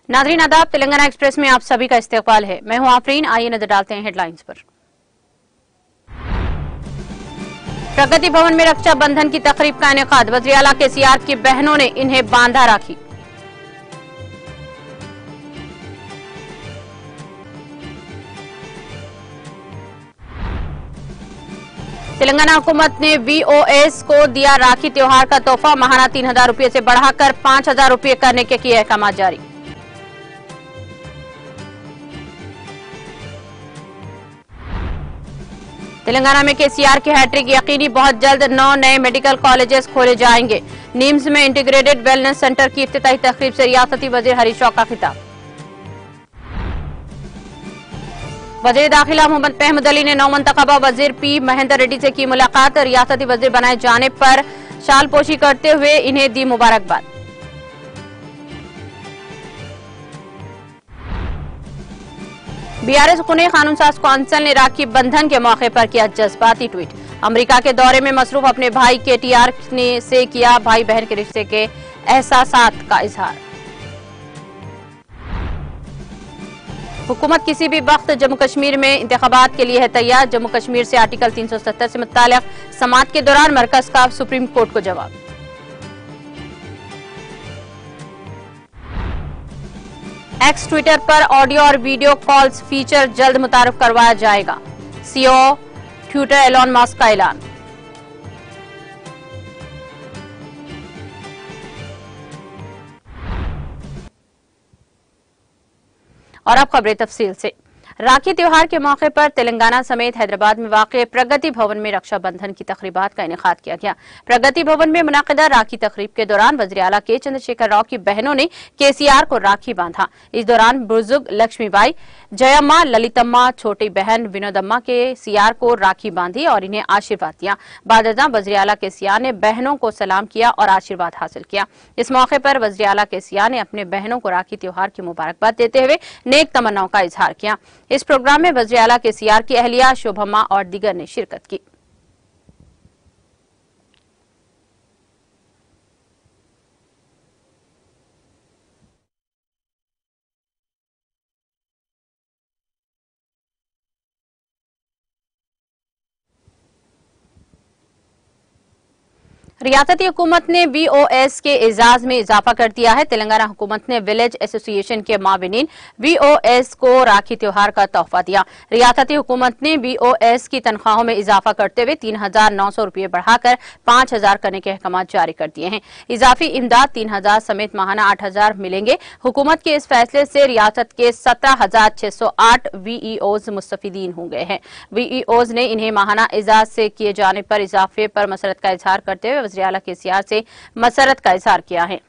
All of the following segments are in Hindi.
नाज़रीन आदाब, तेलंगाना एक्सप्रेस में आप सभी का इस्तकबाल है। मैं हूं आफरीन। आइए नजर डालते हैं हेडलाइंस पर। प्रगति भवन में रक्षा बंधन की तकरीब का इनेकाद, वज़ीर आला केसीआर की बहनों ने इन्हें बांधा राखी। तेलंगाना हुकूमत ने वीओएस को दिया राखी त्योहार का तोहफा, माहाना 3000 रुपये से बढ़ाकर 5000 रुपये करने के किए अहकाम जारी। तेलंगाना में केसीआर की हैट्रिक यकीनी, बहुत जल्द 9 नए मेडिकल कॉलेजेस खोले जाएंगे। नीम्स में इंटीग्रेटेड वेलनेस सेंटर की इफ्तिताही तकरीब से रियासती वजीर हरीश राव का खिताब। वजीर दाखिला मोहम्मद महमूद अली ने नौमंतखबा वजीर पी महेंद्र रेड्डी से की मुलाकात, रियासती वजीर बनाए जाने पर शालपोशी करते हुए इन्हें दी मुबारकबाद। बीआरएस कुने कानून साज कौंसिल ने राखी बंधन के मौके पर किया जज्बाती ट्वीट। अमेरिका के दौरे में मसरूफ अपने भाई केटीआर ने से किया भाई बहन के रिश्ते के एहसासात का इजहार। हुकूमत किसी भी वक्त जम्मू कश्मीर में इंतखाबात के लिए है तैयार, जम्मू कश्मीर से आर्टिकल 370 से मुताल्लिक समाअत के दौरान मरकज का सुप्रीम कोर्ट को जवाब। एक्स ट्विटर पर ऑडियो और वीडियो कॉल्स फीचर जल्द मुतारफ करवाया जाएगा, सीईओ ट्विटर एलॉन मस्क का ऐलान। और अब खबरें तफसील से। राखी त्योहार के मौके पर तेलंगाना समेत हैदराबाद में वाक़ प्रगति भवन में रक्षा बंधन की तकरीबात का इनेकाद किया गया। प्रगति भवन में मुनाकिदा राखी तकरीब के दौरान वज़ीर आला के चंद्रशेखर राव की बहनों ने केसीआर को राखी बांधा। इस दौरान बुजुर्ग लक्ष्मीबाई, जयम्मा, ललितम्मा, छोटी बहन विनोदम्मा के सीआर को राखी बांधी और इन्हें आशीर्वाद दिया। बादजा वज़ीर आला केसीआर ने बहनों को सलाम किया और आशीर्वाद हासिल किया। इस मौके पर वज़ीर आला केसीआर ने अपने बहनों को राखी त्योहार की मुबारकबाद देते हुए नेक तमन्नाओं का इजहार किया। इस प्रोग्राम में वज़ीर आला केसीआर की अहलिया शोभम्मा और दीगर ने शिरकत की। रियासती हुकूमत ने वीओएस के एजाज में इजाफा कर दिया है। तेलंगाना हुकूमत ने विलेज एसोसिएशन के माविनीन वीओएस को राखी त्योहार का तोहफा दिया। रियासती हुकूमत ने वीओएस की तनख्वाहों में इजाफा करते हुए 3900 रुपये बढ़ाकर 5000 करने के अहकाम जारी कर दिए हैं। इजाफी इमदाद 3000 समेत माहाना 8000 मिलेंगे। हुकूमत के इस फैसले से रियासत के 17608 वीईओज मुस्तफीदीन हो गए हैं। वीईओज ने इन्हें माहाना एजाज से किए जाने पर इजाफे पर मसरत का इजहार करते हुए वज़ीर आला केसीआर से मसरत का इजहार किया है।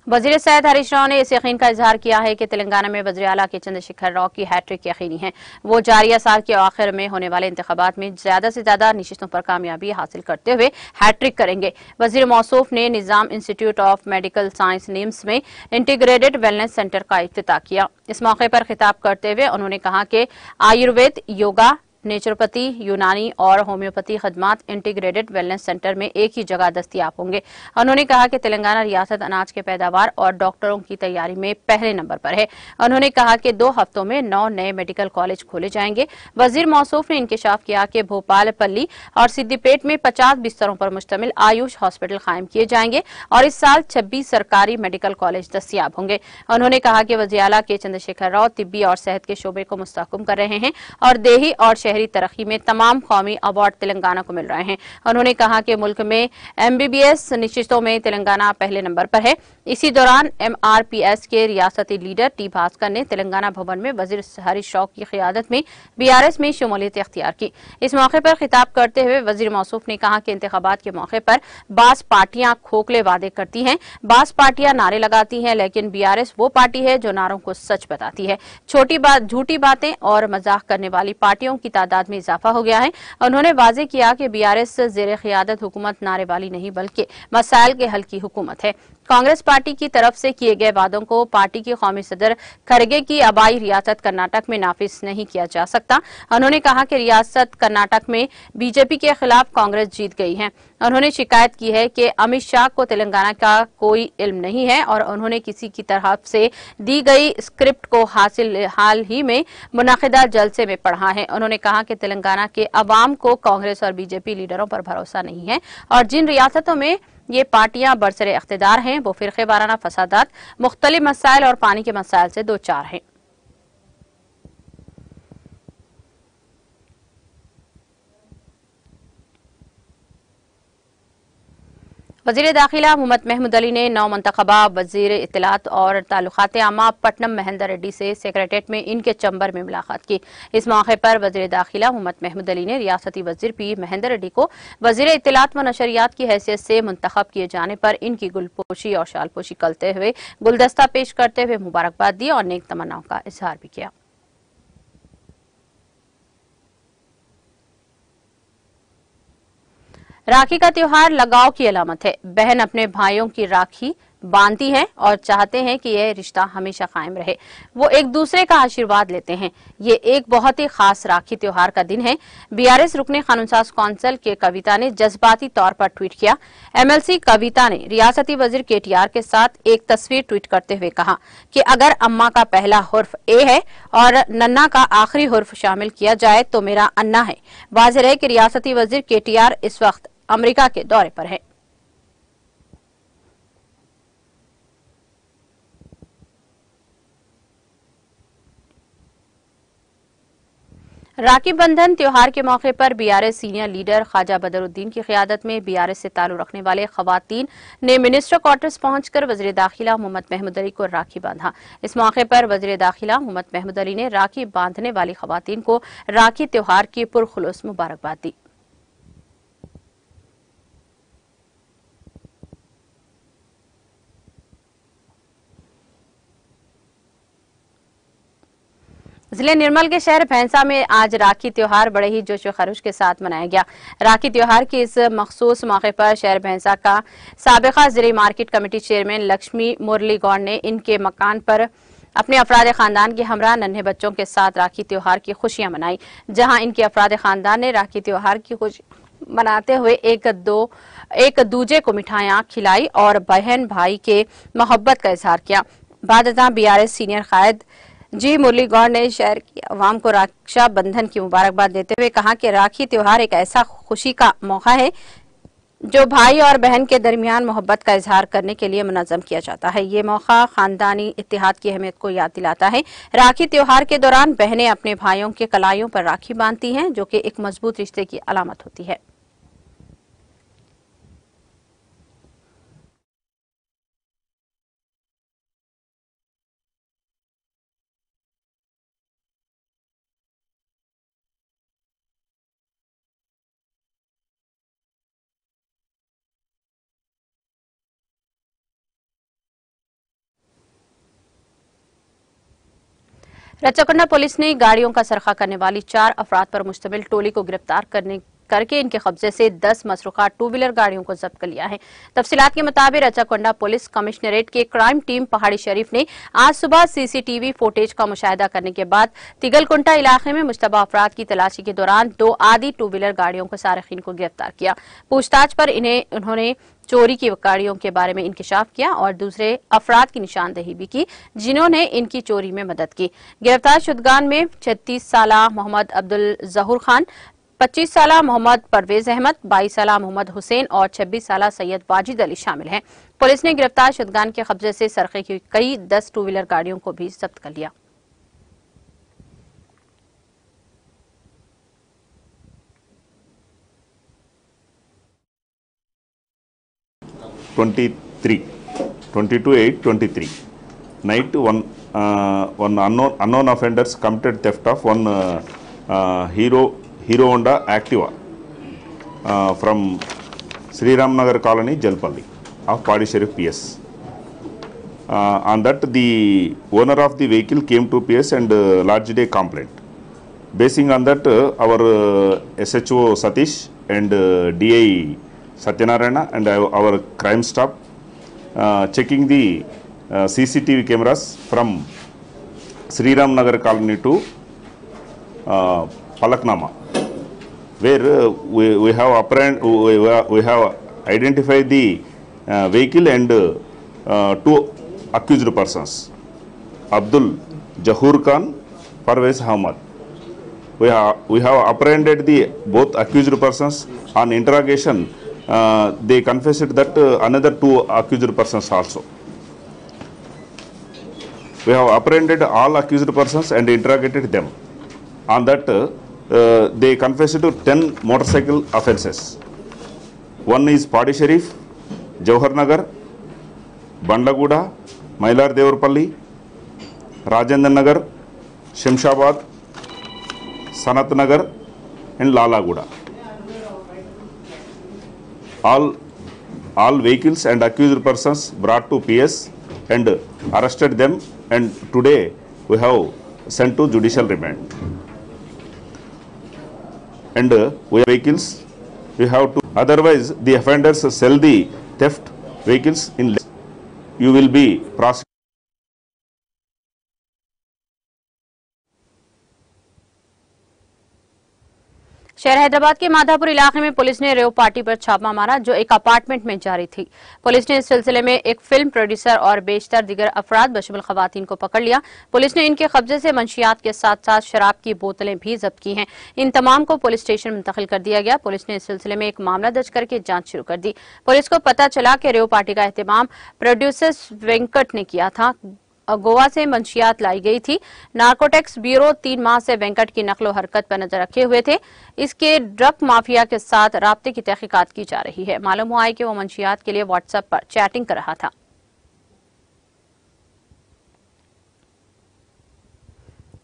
वज़ीर सैयद हरीश राव ने इस यकीन का इजहार किया है कि तेलंगाना में वज़ीर आला के चंद्रशेखर राव की हैट्रिक यकीनी है। वो जारिया साल के आखिर में होने वाले इंतखाबात में ज्यादा से ज्यादा नशिस्तों पर कामयाबी हासिल करते हुए हैट्रिक करेंगे। वज़ीर मौसूफ ने Nizam institute of medical science NIMS में इंटीग्रेटेड वेलनेस सेंटर का इफ्तिताह किया। इस मौके पर खिताब करते हुए उन्होंने कहा कि आयुर्वेद, योगा, नेचुरोपैथी, यूनानी और होम्योपैथी खदमात इंटीग्रेटेड वेलनेस सेंटर में एक ही जगह दस्तियाब होंगे। उन्होंने कहा कि तेलंगाना रियासत अनाज के पैदावार और डॉक्टरों की तैयारी में पहले नंबर पर है। उन्होंने कहा कि 2 हफ्तों में 9 नए मेडिकल कॉलेज खोले जाएंगे। वजीर मौसूफ ने इंकशाफ किया कि भोपालपल्ली और सिद्दीपेट में 50 बिस्तरों पर मुश्तमिल आयुष हॉस्पिटल कायम किए जाएंगे और इस साल 26 सरकारी मेडिकल कॉलेज दस्तियाब होंगे। उन्होंने कहा कि वज़ीर आला के चंद्रशेखर राव तिब्बी और सेहत के शोबे को मुस्तहकम कर रहे हैं और देही और शहरी तरक्की में तमाम कौमी अवार्ड तेलंगाना को मिल रहे हैं। उन्होंने कहा कि मुल्क में एमबीबीएस नशिस्तों में तेलंगाना पहले नंबर पर है। इसी दौरान एमआरपीएस के रियासती लीडर टी भास्कर ने तेलंगाना भवन में वजीर हरीश राव की क़ियादत में बीआरएस में शमूलियत इख्तियार की। इस मौके पर खिताब करते हुए वजीर मौसूफ ने कहा कि इंतखाबात के मौके पर बास पार्टियां खोखले वादे करती हैं, बास पार्टियां नारे लगाती हैं, लेकिन बीआरएस वो पार्टी है जो नारों को सच बताती है। झूठी बातें और मजाक करने वाली पार्टियों की तादाद में इजाफा हो गया है। उन्होंने वाजे किया कि बीआरएस ज़ेरे क़ियादत हुकूमत नारे वाली नहीं बल्कि मसाइल के हल की हुकूमत है। कांग्रेस पार्टी की तरफ से किए गए वादों को पार्टी के कौमी सदर खड़गे की आबाई रियासत कर्नाटक में नाफिज नहीं किया जा सकता। उन्होंने कहा कि रियासत कर्नाटक में बीजेपी के खिलाफ कांग्रेस जीत गई है। उन्होंने शिकायत की है कि अमित शाह को तेलंगाना का कोई इल्म नहीं है और उन्होंने किसी की तरफ से दी गई स्क्रिप्ट को हाल ही में मुनाकिदा जलसे में पढ़ा है। उन्होंने कहा कि तेलंगाना के अवाम को कांग्रेस और बीजेपी लीडरों पर भरोसा नहीं है और जिन रियासतों में ये पार्टियां बरसरे इख्तिदार हैं वो फिरके वाराना फसादात, मुख्तलिफ मसाइल और पानी के मसाइल से दो चार हैं। वज़ीर दाखिला मोहम्मद महमूद अली ने नौ मुंतखबा वज़ीर इत्तलात और ताल्लुकात आमा पट्टनम महेंद्र रेड्डी से सेक्रेटेरिएट में इनके चैम्बर में मुलाकात की। इस मौके पर वज़ीर दाखिला मोहम्मद महमूद अली ने रियासती वज़ीर पी महेंद्र रेड्डी को वज़ीर इत्तलात व नशरियात की हैसियत से मुंतखब किए जाने पर इनकी गुलपोशी और शालपोशी करते हुए गुलदस्ता पेश करते हुए मुबारकबाद दी और नेक तमन्नाओं का इजहार भी किया। राखी का त्योहार लगाव की अलामत है। बहन अपने भाइयों की राखी बांधती हैं और चाहते हैं कि यह रिश्ता हमेशा कायम रहे। वो एक दूसरे का आशीर्वाद लेते हैं। ये एक बहुत ही खास राखी त्योहार का दिन है। बीआरएस रुकने कानून साज कौंसिल के कविता ने जज्बाती तौर पर ट्वीट किया। एमएलसी कविता ने रियासती वजीर केटीआर के साथ एक तस्वीर ट्वीट करते हुए कहा कि अगर अम्मा का पहला हुर्फ ए है और नन्ना का आखिरी हुर्फ शामिल किया जाए तो मेरा अन्ना है। वाज़ेह है कि रियासती वजीर केटीआर इस वक्त अमेरिका के दौरे पर है। राखी बंधन त्योहार के मौके पर बीआरएस सीनियर लीडर ख्वाजा बदरुद्दीन की क़ियादत में बीआरएस से ताल्लुक़ रखने वाले ख़वातीन ने मिनिस्टर क्वार्टर्स पहुंचकर वज़ीर दाखिला मोहम्मद महमूद अली को राखी बांधा। इस मौके पर वज़ीर दाखिला मोहम्मद महमूद अली ने राखी बांधने वाली ख़वातीन को राखी त्योहार की पुरखुलूस मुबारकबाद दी। जिले निर्मल के शहर भैंसा में आज राखी त्योहार बड़े ही जोश व खरोश के साथ मनाया गया। राखी त्योहार के इस मखसूस मौके पर शहर भैंसा का साबिका जिले मार्केट कमेटी चेयरमैन लक्ष्मी मुरली गौड़ ने इनके मकान पर अपने अफराद खानदान के हमरा नन्हे बच्चों के साथ राखी त्योहार की खुशियां मनाई। जहां इनके अफराद खानदान ने राखी त्योहार की खुशी मनाते हुए एक दूजे को मिठाइयां खिलाई और बहन भाई के मोहब्बत का इजहार किया। बाद बीआरएस सीनियर कायद जी मुरली गौड़ ने शहर की आवाम को रक्षा बंधन की मुबारकबाद देते हुए कहा कि राखी त्योहार एक ऐसा खुशी का मौका है जो भाई और बहन के दरमियान मोहब्बत का इजहार करने के लिए मुनज़्ज़म किया जाता है। ये मौका खानदानी इत्तेहाद की अहमियत को याद दिलाता है। राखी त्योहार के दौरान बहनें अपने भाइयों के कलाइयों पर राखी बांधती हैं जो कि एक मजबूत रिश्ते की अलामत होती है। रचाकोंडा पुलिस ने गाड़ियों का सरखा करने वाली 4 अफराद पर मुश्तमिल टोली को गिरफ्तार करके इनके कब्जे से 10 मसरूका 2 व्हीलर गाड़ियों को जब्त कर लिया है। तफसीलात के मुताबिक रचाकोंडा पुलिस कमिश्नरेट के क्राइम टीम पहाड़ी शरीफ ने आज सुबह सीसीटीवी फुटेज का मुशाहिदा करने के बाद तिगलकुंटा इलाके में मुश्तबा अफराद की तलाशी के दौरान 2 आधी 2 व्हीलर गाड़ियों के सारिकीन को गिरफ्तार किया। पूछताछ पर उन्होंने चोरी की गाड़ियों के बारे में इंकिशाफ किया और दूसरे अफराद की निशानदेही भी की जिन्होंने इनकी चोरी में मदद की। गिरफ्तार शुदगान में 36 साला मोहम्मद अब्दुल जहूर खान, 25 साला मोहम्मद परवेज अहमद, 22 साला मोहम्मद हुसैन और 26 साला सैयद वाजिद अली शामिल हैं। पुलिस ने गिरफ्तार शुदगान के कब्जे से सरखे की कई 10 2 व्हीलर गाड़ियों को भी जब्त कर लिया। Night, one unknown offenders committed theft of one Hero Honda Activa from Sri Ram Nagar Colony, Jalpalli of Padi Sharif PS. On that, the owner of the vehicle came to PS and lodged a complaint. Basing on that, our SHO Satish and DI Satyanarayana and our crime staff checking the CCTV cameras from Sri Ram Nagar colony to Palaknama, where we have identified the vehicle and two accused persons, Abdul Jahur Khan, Parvez Ahmad. We have apprehended the both accused persons. On interrogation, they confessed that another two accused persons also. We have apprehended all accused persons and interrogated them. On that, they confessed to 10 motorcycle offences. One is Padi Sharif, Jawhar Nagar, Bandlaguda, Mailar Devarpalli, Rajendra Nagar, Shamshabad, Sanat Nagar and Lalaguda. All vehicles and accused persons brought to PS and arrested them, and today we have sent to judicial remand. And we have vehicles, we have to, otherwise the offenders sell the theft vehicles in, you will be prosecuted. शहर हैदराबाद के माधापुर इलाके में पुलिस ने रेव पार्टी पर छापा मारा जो एक अपार्टमेंट में जारी थी। पुलिस ने इस सिलसिले में एक फिल्म प्रोड्यूसर और बेशतर दीगर अफराद बशमुल खवातीन को पकड़ लिया। पुलिस ने इनके कब्जे से मंशियात के साथ साथ शराब की बोतलें भी जब्त की हैं। इन तमाम को पुलिस स्टेशन मुंतकिल कर दिया गया। पुलिस ने इस सिलसिले में एक मामला दर्ज करके जांच शुरू कर दी। पुलिस को पता चला कि रेव पार्टी का एहतमाम प्रोड्यूसर वेंकट ने किया था। गोवा से मंशियात लाई गई थी। नार्कोटिक्स ब्यूरो 3 माह से वेंकट की नकलो हरकत पर नजर रखे हुए थे। इसके ड्रग माफिया के साथ राब्ते की तहकीकात की जा रही है। मालूम हुआ है कि वो मंशियात के लिए व्हाट्सएप पर चैटिंग कर रहा था।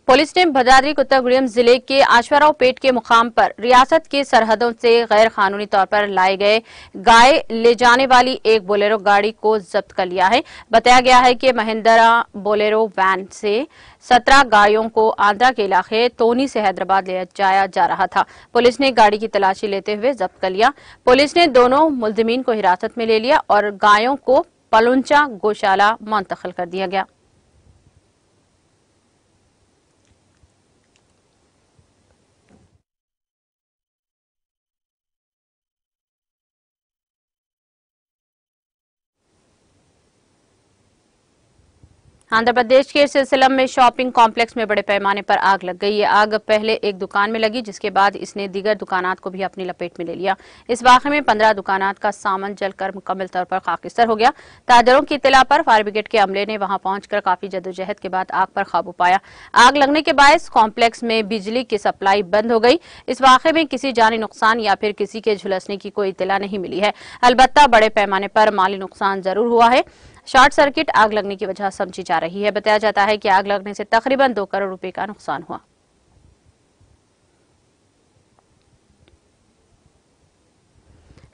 पुलिस ने भद्राद्री कोत्तागुड़म जिले के आश्वाराव पेट के मुकाम पर रियासत की सरहदों से गैर कानूनी तौर पर लाए गए गाय ले जाने वाली एक बोलेरो गाड़ी को जब्त कर लिया है। बताया गया है कि महिंद्रा बोलेरो वैन से 17 गायों को आंध्रा के इलाके तोनी से हैदराबाद ले जाया जा रहा था। पुलिस ने गाड़ी की तलाशी लेते हुए जब्त कर लिया। पुलिस ने दोनों मुल्जिमीन को हिरासत में ले लिया और गायों को पलुंचा गौशाला मुंतकिल कर दिया गया। आंध्र प्रदेश के सिलसिलम में शॉपिंग कॉम्प्लेक्स में बड़े पैमाने पर आग लग गई। ये आग पहले एक दुकान में लगी जिसके बाद इसने दीगर दुकानात को भी अपनी लपेट में ले लिया। इस वाक़े में 15 दुकानात का सामान जलकर मुकम्मल तौर पर खाकिस्तर हो गया। ताजरों की इत्तला पर फायर ब्रिगेड के अमले ने वहां पहुंचकर काफी जद्दोजहद के बाद आग पर काबू पाया। आग लगने के बायस कॉम्प्लेक्स में बिजली की सप्लाई बंद हो गई। इस वाक़े में किसी जानी नुकसान या फिर किसी के झुलसने की कोई इत्तला नहीं मिली है। अलबत्ता बड़े पैमाने पर माली नुकसान जरूर हुआ है। शॉर्ट सर्किट आग लगने की वजह समझी जा रही है। बताया जाता है कि आग लगने से तकरीबन 2 करोड़ रुपए का नुकसान हुआ।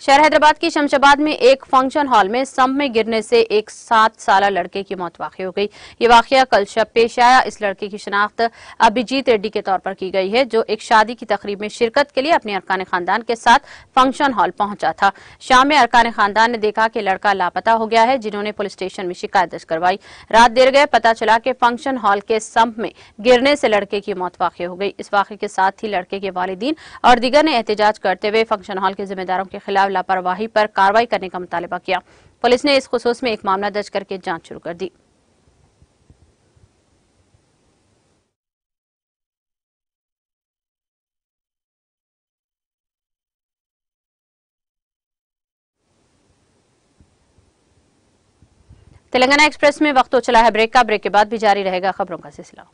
शहर हैदराबाद की शमशाबाद में एक फंक्शन हॉल में सम्प में गिरने से एक 7 साला लड़के की मौत वाक़ई हो गई। ये वाक़या कल शब पेश आया। इस लड़के की शिनाख्त अभिजीत रेड्डी के तौर पर की गई है जो एक शादी की तकरीब में शिरकत के लिए अपने अरकान खानदान के साथ फंक्शन हॉल पहुंचा था। शाम में अरकान खानदान ने देखा कि लड़का लापता हो गया है, जिन्होंने पुलिस स्टेशन में शिकायत दर्ज करवाई। रात देर गए पता चला कि फंक्शन हॉल के सम्प में गिरने से लड़के की मौत वाक़ई हो गई। इस वाक़े के साथ ही लड़के के वालिदीन और दीगर ने एहतजाज करते हुए फंक्शन हॉल के जिम्मेदारों के खिलाफ लापरवाही पर कार्रवाई करने का मुतालबा किया। पुलिस ने इस खुसूस में एक मामला दर्ज करके जांच शुरू कर दी। तेलंगाना एक्सप्रेस में वक्त हो चला है ब्रेक का। ब्रेक के बाद भी जारी रहेगा खबरों का सिलसिला।